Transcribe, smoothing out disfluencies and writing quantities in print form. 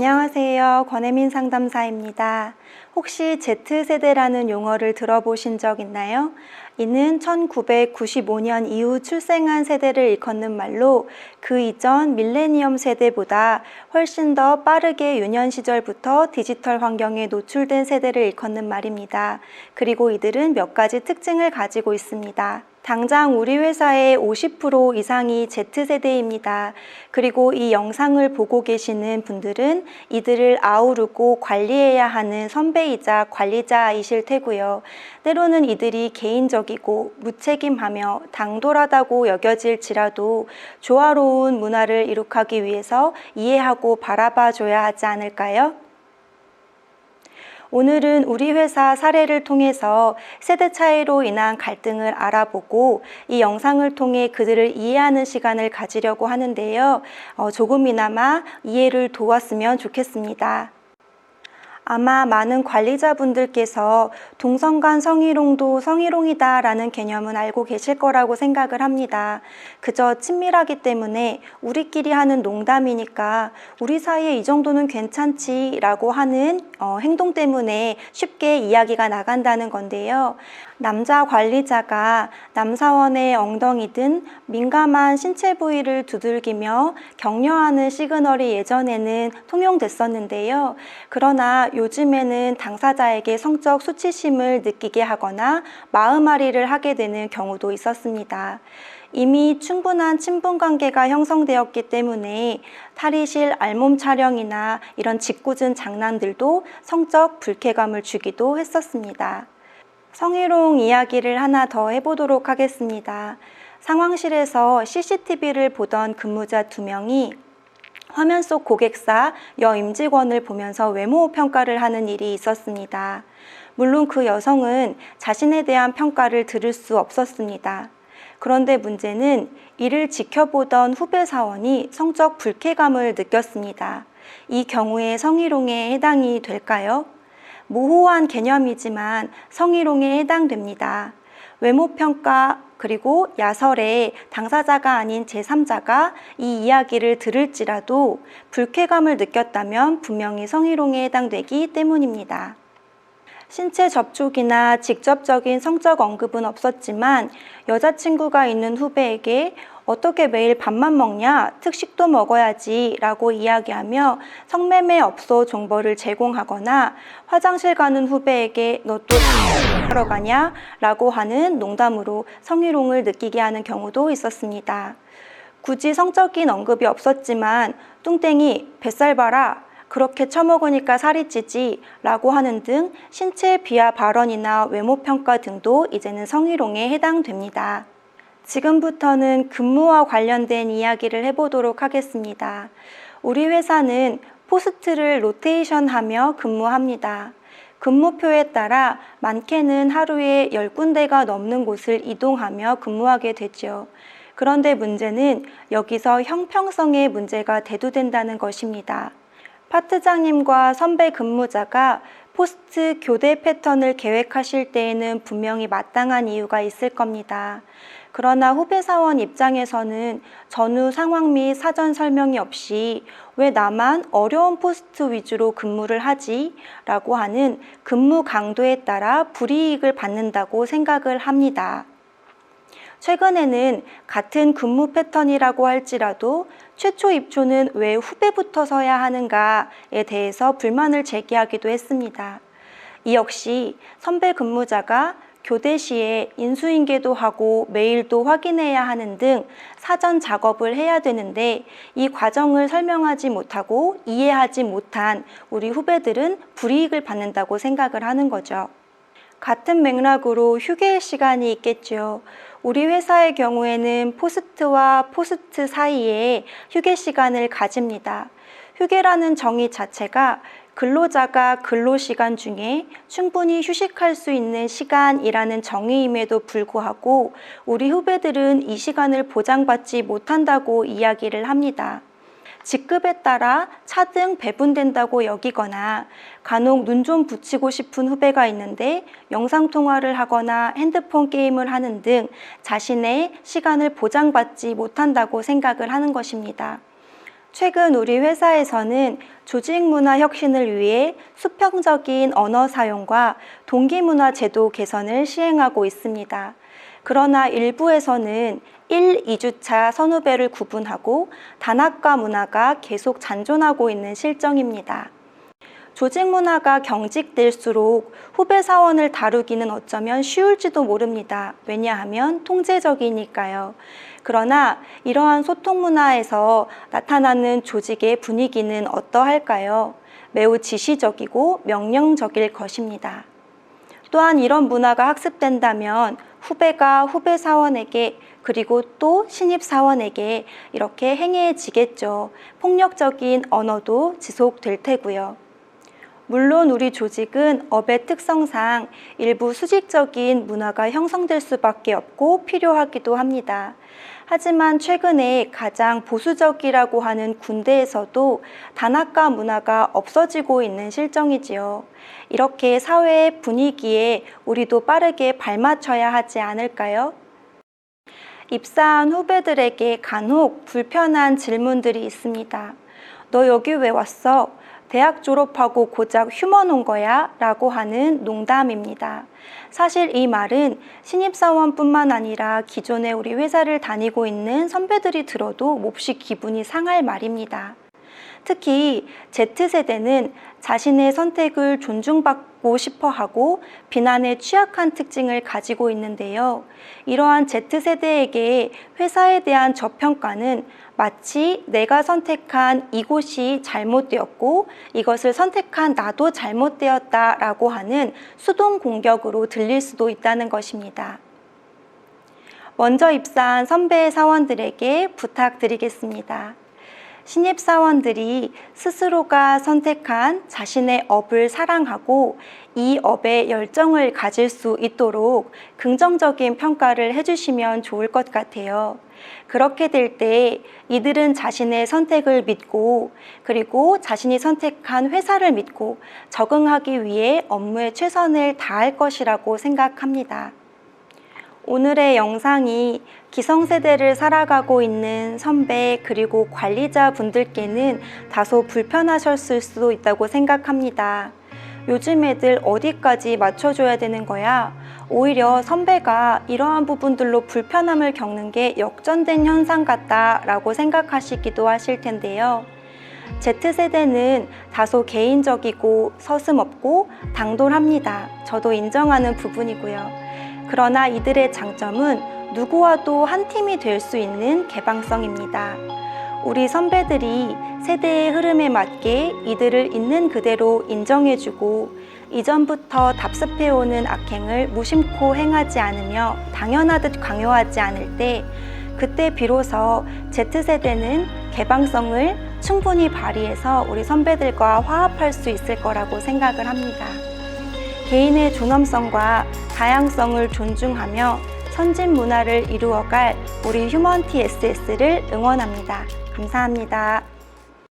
안녕하세요. 권혜민 상담사입니다. 혹시 Z세대라는 용어를 들어보신 적 있나요? 이는 1995년 이후 출생한 세대를 일컫는 말로 그 이전 밀레니엄 세대보다 훨씬 더 빠르게 유년 시절부터 디지털 환경에 노출된 세대를 일컫는 말입니다. 그리고 이들은 몇 가지 특징을 가지고 있습니다. 당장 우리 회사의 50% 이상이 Z세대입니다. 그리고 이 영상을 보고 계시는 분들은 이들을 아우르고 관리해야 하는 선배이자 관리자이실 테고요. 때로는 이들이 개인적이고 무책임하며 당돌하다고 여겨질지라도 조화로운 문화를 이룩하기 위해서 이해하고 바라봐 줘야 하지 않을까요? 오늘은 우리 회사 사례를 통해서 세대 차이로 인한 갈등을 알아보고 이 영상을 통해 그들을 이해하는 시간을 가지려고 하는데요. 조금이나마 이해를 도왔으면 좋겠습니다. 아마 많은 관리자분들께서 동성간 성희롱도 성희롱이다 라는 개념은 알고 계실 거라고 생각을 합니다. 그저 친밀하기 때문에 우리끼리 하는 농담이니까 우리 사이에 이 정도는 괜찮지 라고 하는 행동 때문에 쉽게 이야기가 나간다는 건데요. 남자 관리자가 남사원의 엉덩이든 민감한 신체 부위를 두들기며 격려하는 시그널이 예전에는 통용됐었는데요. 그러나 요즘에는 당사자에게 성적 수치심을 느끼게 하거나 마음앓이를 하게 되는 경우도 있었습니다. 이미 충분한 친분 관계가 형성되었기 때문에 탈의실 알몸 촬영이나 이런 짓궂은 장난들도 성적 불쾌감을 주기도 했었습니다. 성희롱 이야기를 하나 더 해보도록 하겠습니다. 상황실에서 CCTV를 보던 근무자 2명이 화면 속 고객사 여임직원을 보면서 외모 평가를 하는 일이 있었습니다. 물론 그 여성은 자신에 대한 평가를 들을 수 없었습니다. 그런데 문제는 이를 지켜보던 후배 사원이 성적 불쾌감을 느꼈습니다. 이 경우에 성희롱에 해당이 될까요? 모호한 개념이지만 성희롱에 해당됩니다. 외모평가 그리고 야설에 당사자가 아닌 제3자가 이 이야기를 들을지라도 불쾌감을 느꼈다면 분명히 성희롱에 해당되기 때문입니다. 신체 접촉이나 직접적인 성적 언급은 없었지만 여자친구가 있는 후배에게 어떻게 매일 밥만 먹냐? 특식도 먹어야지 라고 이야기하며 성매매 업소 정보를 제공하거나 화장실 가는 후배에게 너 또 하러 가냐? 라고 하는 농담으로 성희롱을 느끼게 하는 경우도 있었습니다. 굳이 성적인 언급이 없었지만 뚱땡이 뱃살 봐라. 그렇게 처먹으니까 살이 찌지 라고 하는 등 신체 비하 발언이나 외모평가 등도 이제는 성희롱에 해당됩니다. 지금부터는 근무와 관련된 이야기를 해보도록 하겠습니다. 우리 회사는 포스트를 로테이션하며 근무합니다. 근무표에 따라 많게는 하루에 10군데가 넘는 곳을 이동하며 근무하게 되죠. 그런데 문제는 여기서 형평성의 문제가 대두된다는 것입니다. 파트장님과 선배 근무자가 포스트 교대 패턴을 계획하실 때에는 분명히 마땅한 이유가 있을 겁니다. 그러나 후배 사원 입장에서는 전후 상황 및 사전 설명이 없이 왜 나만 어려운 포스트 위주로 근무를 하지? 라고 하는 근무 강도에 따라 불이익을 받는다고 생각을 합니다. 최근에는 같은 근무 패턴이라고 할지라도 최초 입초는 왜 후배부터 서야 하는가에 대해서 불만을 제기하기도 했습니다. 이 역시 선배 근무자가 교대 시에 인수인계도 하고 메일도 확인해야 하는 등 사전 작업을 해야 되는데 이 과정을 설명하지 못하고 이해하지 못한 우리 후배들은 불이익을 받는다고 생각을 하는 거죠. 같은 맥락으로 휴게 시간이 있겠죠. 우리 회사의 경우에는 포스트와 포스트 사이에 휴게 시간을 가집니다. 휴게라는 정의 자체가 근로자가 근로시간 중에 충분히 휴식할 수 있는 시간이라는 정의임에도 불구하고 우리 후배들은 이 시간을 보장받지 못한다고 이야기를 합니다. 직급에 따라 차등 배분된다고 여기거나 간혹 눈 좀 붙이고 싶은 후배가 있는데 영상통화를 하거나 핸드폰 게임을 하는 등 자신의 시간을 보장받지 못한다고 생각을 하는 것입니다. 최근 우리 회사에서는 조직 문화 혁신을 위해 수평적인 언어 사용과 동기문화 제도 개선을 시행하고 있습니다. 그러나 일부에서는 1, 2주차 선후배를 구분하고 단합과 문화가 계속 잔존하고 있는 실정입니다. 조직 문화가 경직될수록 후배 사원을 다루기는 어쩌면 쉬울지도 모릅니다. 왜냐하면 통제적이니까요. 그러나 이러한 소통 문화에서 나타나는 조직의 분위기는 어떠할까요? 매우 지시적이고 명령적일 것입니다. 또한 이런 문화가 학습된다면 후배가 후배 사원에게 그리고 또 신입 사원에게 이렇게 행해지겠죠. 폭력적인 언어도 지속될 테고요. 물론 우리 조직은 업의 특성상 일부 수직적인 문화가 형성될 수밖에 없고 필요하기도 합니다. 하지만 최근에 가장 보수적이라고 하는 군대에서도 단합과 문화가 없어지고 있는 실정이지요. 이렇게 사회의 분위기에 우리도 빠르게 발맞춰야 하지 않을까요? 입사한 후배들에게 간혹 불편한 질문들이 있습니다. 너 여기 왜 왔어? 대학 졸업하고 고작 휴먼 온 거야? 라고 하는 농담입니다. 사실 이 말은 신입사원뿐만 아니라 기존에 우리 회사를 다니고 있는 선배들이 들어도 몹시 기분이 상할 말입니다. 특히 Z세대는 자신의 선택을 존중받고 싶어 하고 비난에 취약한 특징을 가지고 있는데요. 이러한 Z세대에게 회사에 대한 저평가는 마치 내가 선택한 이곳이 잘못되었고 이것을 선택한 나도 잘못되었다라고 하는 수동 공격으로 들릴 수도 있다는 것입니다. 먼저 입사한 선배 사원들에게 부탁드리겠습니다. 신입사원들이 스스로가 선택한 자신의 업을 사랑하고 이 업에 열정을 가질 수 있도록 긍정적인 평가를 해주시면 좋을 것 같아요. 그렇게 될 때 이들은 자신의 선택을 믿고 그리고 자신이 선택한 회사를 믿고 적응하기 위해 업무에 최선을 다할 것이라고 생각합니다. 오늘의 영상이 기성세대를 살아가고 있는 선배 그리고 관리자 분들께는 다소 불편하셨을 수도 있다고 생각합니다. 요즘 애들 어디까지 맞춰줘야 되는 거야? 오히려 선배가 이러한 부분들로 불편함을 겪는 게 역전된 현상 같다라고 생각하시기도 하실 텐데요. Z세대는 다소 개인적이고 서슴없고 당돌합니다. 저도 인정하는 부분이고요. 그러나 이들의 장점은 누구와도 한 팀이 될 수 있는 개방성입니다. 우리 선배들이 세대의 흐름에 맞게 이들을 있는 그대로 인정해주고 이전부터 답습해오는 악행을 무심코 행하지 않으며 당연하듯 강요하지 않을 때 그때 비로소 Z세대는 개방성을 충분히 발휘해서 우리 선배들과 화합할 수 있을 거라고 생각을 합니다. 개인의 존엄성과 다양성을 존중하며 선진 문화를 이루어갈 우리 휴먼 TSS를 응원합니다. 감사합니다.